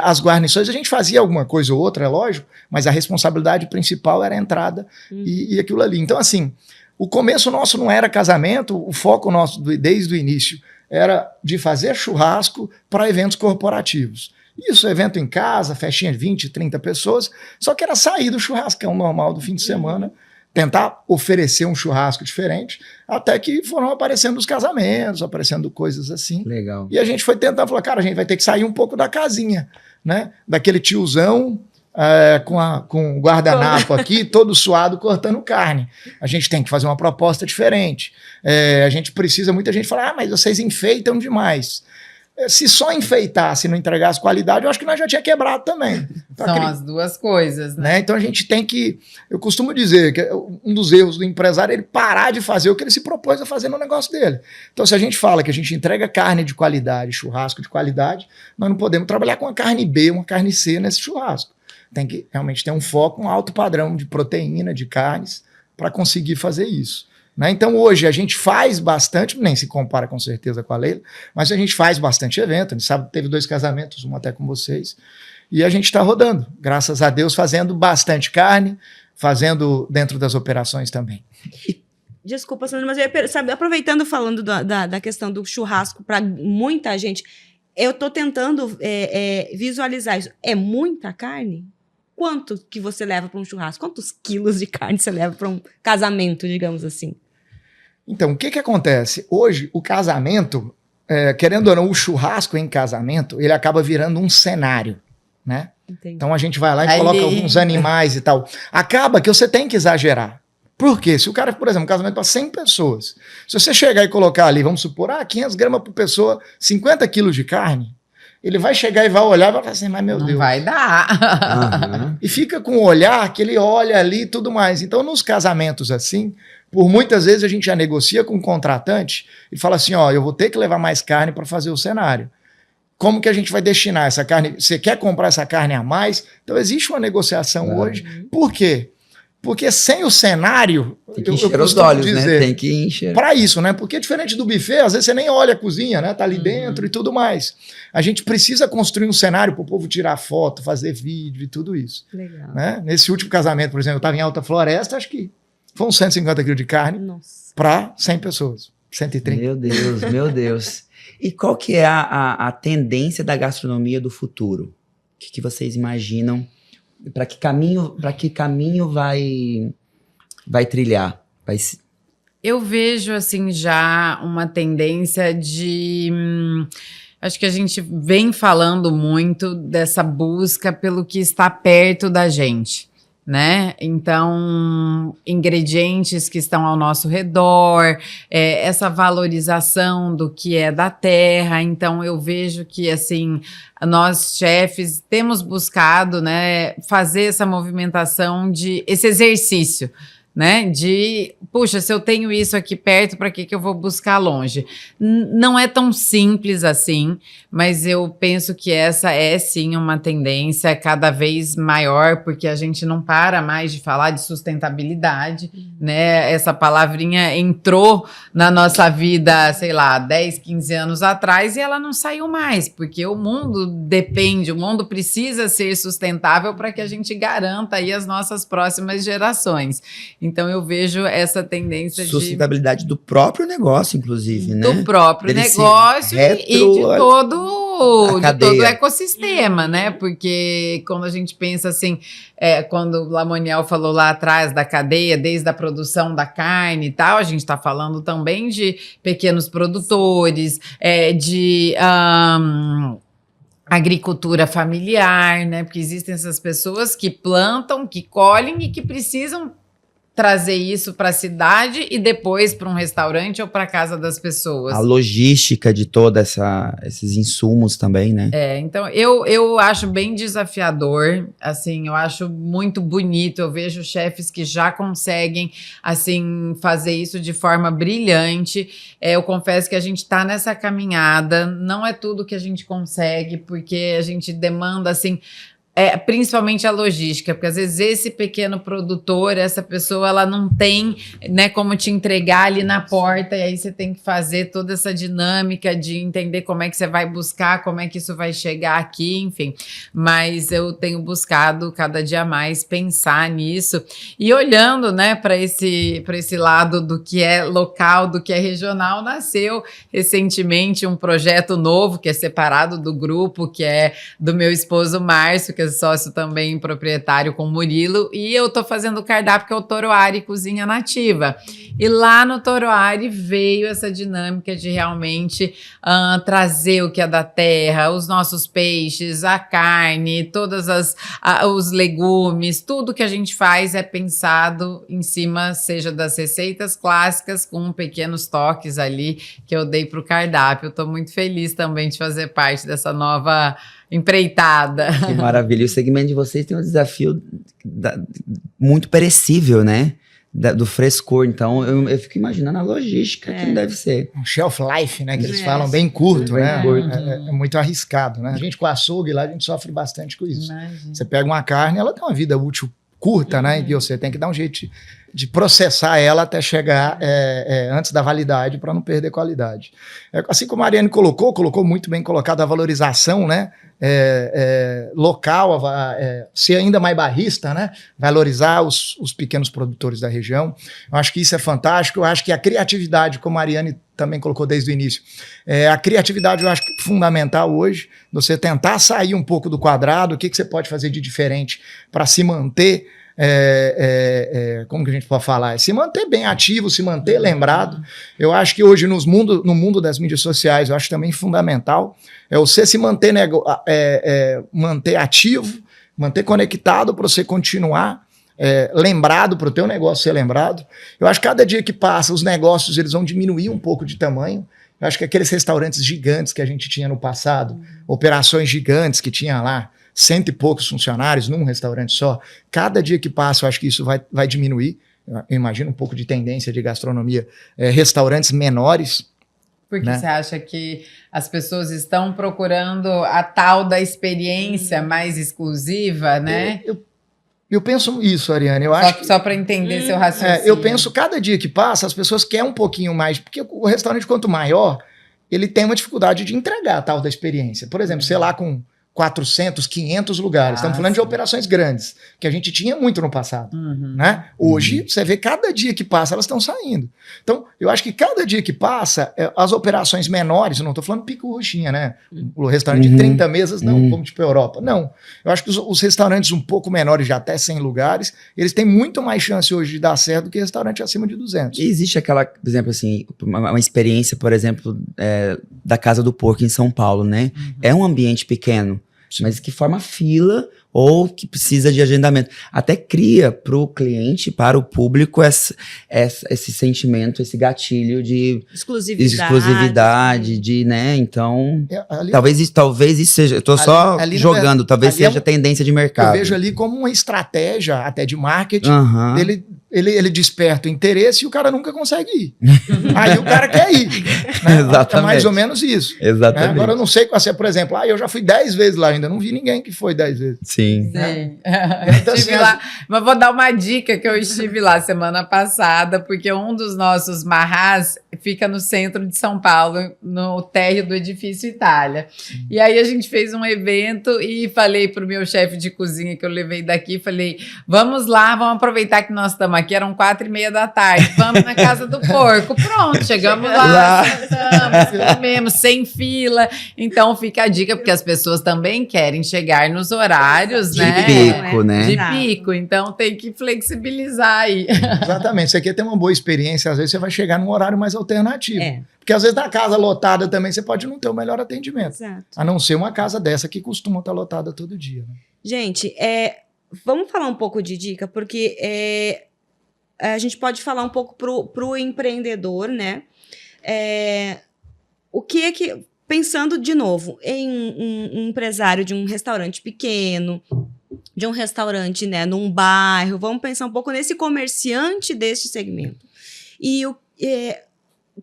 as guarnições. A gente fazia alguma coisa ou outra, é lógico, mas a responsabilidade principal era a entrada e aquilo ali. Então, assim, o começo nosso não era casamento, o foco nosso desde o início era de fazer churrasco para eventos corporativos. Isso, evento em casa, festinha de 20, 30 pessoas, só que era sair do churrascão normal do fim de semana, tentar oferecer um churrasco diferente, até que foram aparecendo os casamentos, aparecendo coisas assim. Legal. E a gente foi tentar, falar, cara, a gente vai ter que sair um pouco da casinha, né? Daquele tiozão com o guardanapo aqui, todo suado, cortando carne. A gente tem que fazer uma proposta diferente. A gente precisa, muita gente fala, mas vocês enfeitam demais. Se só enfeitasse e não entregasse qualidade, eu acho que nós já tinha quebrado também. Então, São as duas coisas, né? Então a gente tem que... Eu costumo dizer que um dos erros do empresário é ele parar de fazer o que ele se propôs a fazer no negócio dele. Então se a gente fala que a gente entrega carne de qualidade, churrasco de qualidade, nós não podemos trabalhar com uma carne B, uma carne C nesse churrasco. Tem que realmente ter um foco, um alto padrão de proteína, de carnes, para conseguir fazer isso. Né? Então hoje a gente faz bastante, nem se compara com certeza com a Leila, mas a gente faz bastante evento. A gente sabe que teve 2 casamentos, um até com vocês, e a gente está rodando, graças a Deus, fazendo bastante carne, fazendo dentro das operações também. Desculpa, Sandra, mas eu ia sabe, aproveitando falando da questão do churrasco para muita gente, eu estou tentando visualizar isso. É muita carne? Quanto que você leva para um churrasco? Quantos quilos de carne você leva para um casamento, digamos assim? Então, o que acontece? Hoje, o casamento, querendo ou não, o churrasco em casamento, ele acaba virando um cenário, né? Entendi. Então a gente vai lá e coloca alguns animais e tal. Acaba que você tem que exagerar. Por quê? Se o cara, por exemplo, um casamento para 100 pessoas, se você chegar e colocar ali, vamos supor, 500 gramas por pessoa, 50 quilos de carne, ele vai chegar e vai olhar e vai falar assim, mas meu Não Deus. vai dar. Aham. E fica com o olhar que ele olha ali e tudo mais. Então, nos casamentos assim, por muitas vezes a gente já negocia com o contratante e fala assim, ó, eu vou ter que levar mais carne para fazer o cenário. Como que a gente vai destinar essa carne? Você quer comprar essa carne a mais? Então, existe uma negociação hoje. Por quê? Porque sem o cenário... Tem que encher os olhos, né? Tem que encher. Para isso, né? Porque diferente do buffet, às vezes você nem olha a cozinha, né? Tá ali dentro e tudo mais. A gente precisa construir um cenário para o povo tirar foto, fazer vídeo e tudo isso. Legal. Né? Nesse último casamento, por exemplo, eu estava em Alta Floresta, acho que foi uns 150 quilos de carne Nossa. para 100 pessoas. 130. Meu Deus, meu Deus. E qual que é a tendência da gastronomia do futuro? O que vocês imaginam? Para que caminho vai trilhar? Eu vejo, assim, já uma tendência de... acho que a gente vem falando muito dessa busca pelo que está perto da gente, né? Então, ingredientes que estão ao nosso redor, essa valorização do que é da terra. Então, eu vejo que, assim, nós, chefes, temos buscado, né, fazer essa movimentação esse exercício, né? De, puxa, se eu tenho isso aqui perto, para que eu vou buscar longe? Não é tão simples assim, mas eu penso que essa é sim uma tendência cada vez maior, porque a gente não para mais de falar de sustentabilidade, né? Essa palavrinha entrou na nossa vida, sei lá, 10, 15 anos atrás e ela não saiu mais, porque o mundo depende, o mundo precisa ser sustentável para que a gente garanta aí as nossas próximas gerações. Então, eu vejo essa tendência sustentabilidade do próprio negócio, inclusive, né? Do próprio Dele negócio e de todo o ecossistema, né? Porque quando a gente pensa assim, quando o Lamoniel falou lá atrás da cadeia, desde a produção da carne e tal, a gente está falando também de pequenos produtores, de... agricultura familiar, né? Porque existem essas pessoas que plantam, que colhem e que precisam trazer isso para a cidade e depois para um restaurante ou para a casa das pessoas. A logística de todos esses insumos também, né? Então eu acho bem desafiador, assim, eu acho muito bonito, eu vejo chefes que já conseguem, assim, fazer isso de forma brilhante. Eu confesso que a gente está nessa caminhada, não é tudo que a gente consegue, porque a gente demanda, assim, principalmente a logística, porque às vezes esse pequeno produtor, essa pessoa, ela não tem, né, como te entregar ali na porta, e aí você tem que fazer toda essa dinâmica de entender como é que você vai buscar, como é que isso vai chegar aqui, enfim. Mas eu tenho buscado cada dia mais pensar nisso e olhando, né, para esse lado do que é local, do que é regional. Nasceu recentemente um projeto novo que é separado do grupo, que é do meu esposo Márcio, que sócio também proprietário com o Murilo, e eu tô fazendo o cardápio que é o Toroari Cozinha Nativa. E lá no Toroari veio essa dinâmica de realmente trazer o que é da terra, os nossos peixes, a carne, todos os legumes, tudo que a gente faz é pensado em cima, seja das receitas clássicas, com pequenos toques ali que eu dei para o cardápio. Eu tô muito feliz também de fazer parte dessa nova empreitada. Que maravilha. E o segmento de vocês tem um desafio muito perecível, né? Do frescor. Então, eu fico imaginando a logística que não deve ser. Um shelf life, né? Que eles falam bem curto, né? Curto. É muito arriscado, né? A gente com açougue lá, a gente sofre bastante com isso. Imagina. Você pega uma carne, ela tem uma vida útil curta, né? E você tem que dar um jeito de processar ela até chegar antes da validade para não perder qualidade. Assim como a Ariane colocou muito bem colocado a valorização, né? Local, ser ainda mais barrista, né? Valorizar os pequenos produtores da região. Eu acho que isso é fantástico. Eu acho que a criatividade, como a Ariane também colocou desde o início, a criatividade eu acho que é fundamental hoje, você tentar sair um pouco do quadrado, o que você pode fazer de diferente para se manter, como que a gente pode falar? Se manter bem ativo, se manter lembrado. Eu acho que hoje no mundo das mídias sociais, eu acho também fundamental você se manter, manter ativo, manter conectado para você continuar lembrado, para o teu negócio ser lembrado. Eu acho que cada dia que passa, os negócios eles vão diminuir um pouco de tamanho. Eu acho que aqueles restaurantes gigantes que a gente tinha no passado, operações gigantes que tinha lá, 100 e poucos funcionários num restaurante só, cada dia que passa eu acho que isso vai diminuir. Eu imagino um pouco de tendência de gastronomia, restaurantes menores. Porque né? Você acha que as pessoas estão procurando a tal da experiência mais exclusiva, né? Eu penso isso, Ariane. Só para entender seu raciocínio. Eu penso cada dia que passa, as pessoas querem um pouquinho mais, porque o restaurante, quanto maior, ele tem uma dificuldade de entregar a tal da experiência. Por exemplo, sei lá, com 400, 500 lugares. Estamos falando de operações grandes, que a gente tinha muito no passado. Né? Hoje, você vê cada dia que passa, elas estão saindo. Então, eu acho que cada dia que passa, as operações menores, eu não estou falando pico roxinha, né? O restaurante de 30 mesas, não, como tipo Europa. Não. Eu acho que os restaurantes um pouco menores, de até 100 lugares, eles têm muito mais chance hoje de dar certo do que restaurante acima de 200. E existe aquela, por exemplo, assim, uma experiência, por exemplo, da Casa do Porco em São Paulo, né? É um ambiente pequeno, mas que forma fila ou que precisa de agendamento. Até cria para o cliente, para o público, esse sentimento, esse gatilho de exclusividade, de, né? Então, talvez isso seja, eu tô só jogando, talvez seja tendência de mercado. Eu vejo ali como uma estratégia até de marketing, ele desperta o interesse e o cara nunca consegue ir. Aí o cara quer ir. Né? Exatamente. É mais ou menos isso. Exatamente. Né? Agora eu não sei qual é, por exemplo, eu já fui 10 vezes lá, ainda não vi ninguém que foi 10 vezes. Sim. Eu estive lá, mas vou dar uma dica que eu estive lá semana passada, porque um dos nossos marrás fica no centro de São Paulo, no térreo do Edifício Itália. E aí a gente fez um evento e falei pro meu chefe de cozinha que eu levei daqui, falei, vamos lá, vamos aproveitar que nós estamos aqui, eram 4:30 da tarde, vamos na Casa do Porco. Pronto, chegamos lá. Comemos, sem fila. Então fica a dica, porque as pessoas também querem chegar nos horários, de né? pico, né? De pico, então tem que flexibilizar aí. Exatamente, você quer ter uma boa experiência, às vezes você vai chegar num horário mais alternativo. Porque às vezes na casa lotada também você pode não ter o melhor atendimento. Exato. A não ser uma casa dessa que costuma estar lotada todo dia. Né? Gente, vamos falar um pouco de dica, porque a gente pode falar um pouco pro empreendedor, né? O que é que... Pensando de novo em um empresário de um restaurante pequeno, de um restaurante, né, num bairro, vamos pensar um pouco nesse comerciante deste segmento. E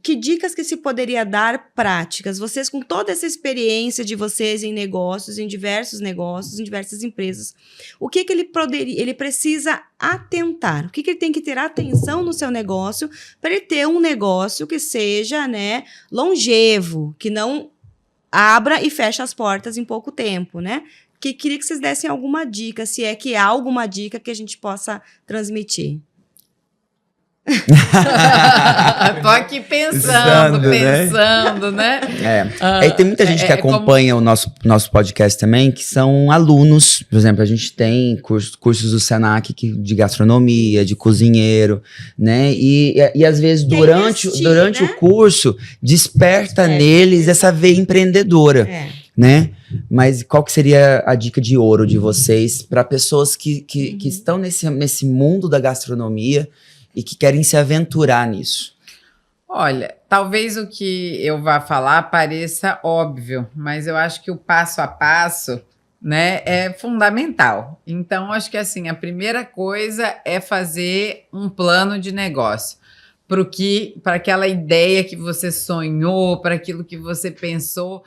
que dicas que se poderia dar práticas? Vocês, com toda essa experiência de vocês em negócios, em diversos negócios, em diversas empresas, o que ele precisa atentar? O que ele tem que ter atenção no seu negócio para ele ter um negócio que seja, né, longevo, que não abra e feche as portas em pouco tempo, né? Queria que vocês dessem alguma dica, se é que há alguma dica que a gente possa transmitir. Tô aqui pensando, né? E tem muita gente que acompanha o nosso podcast também, que são alunos. Por exemplo, a gente tem cursos do Senac de gastronomia, de cozinheiro, né? E às vezes durante né? o curso desperta neles essa veia empreendedora. Né? Mas qual que seria a dica de ouro de vocês para pessoas que estão nesse mundo da gastronomia e que querem se aventurar nisso? Olha, talvez o que eu vá falar pareça óbvio, mas eu acho que o passo a passo, né, é fundamental. Então, acho que assim, a primeira coisa é fazer um plano de negócio. Para aquela ideia que você sonhou, para aquilo que você pensou.